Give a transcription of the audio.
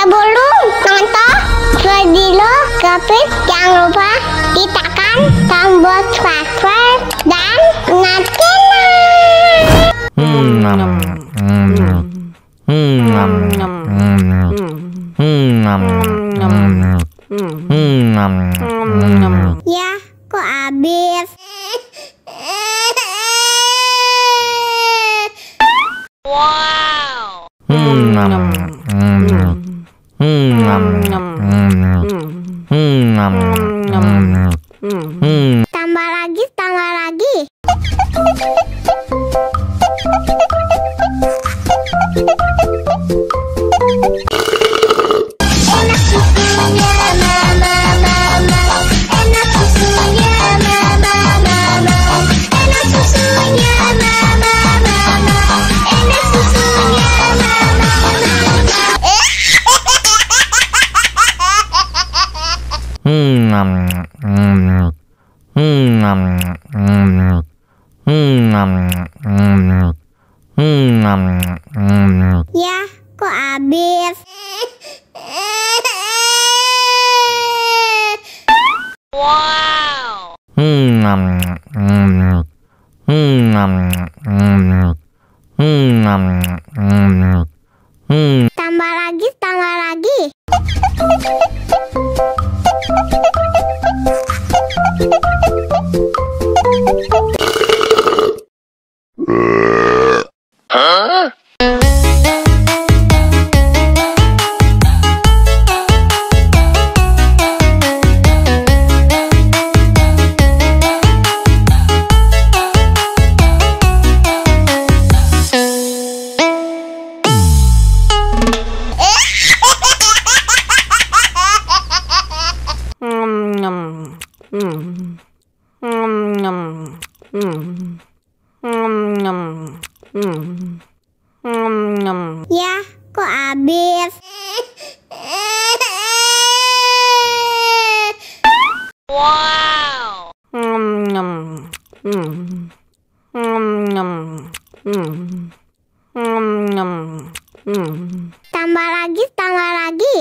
Sebelum nonton video Kepit, jangan lupa tekan tombol subscribe dan nyalakan. Ya, kok habis? Wow. Tambah lagi, tambah lagi. Enak susunya mama, enak susunya mama, enak susunya mama, enak susunya mama. Ya, kok habis? Wow. Tambah lagi, tambah lagi. Huh? Ya, kok habis? Wow. Tambah lagi, tambah lagi.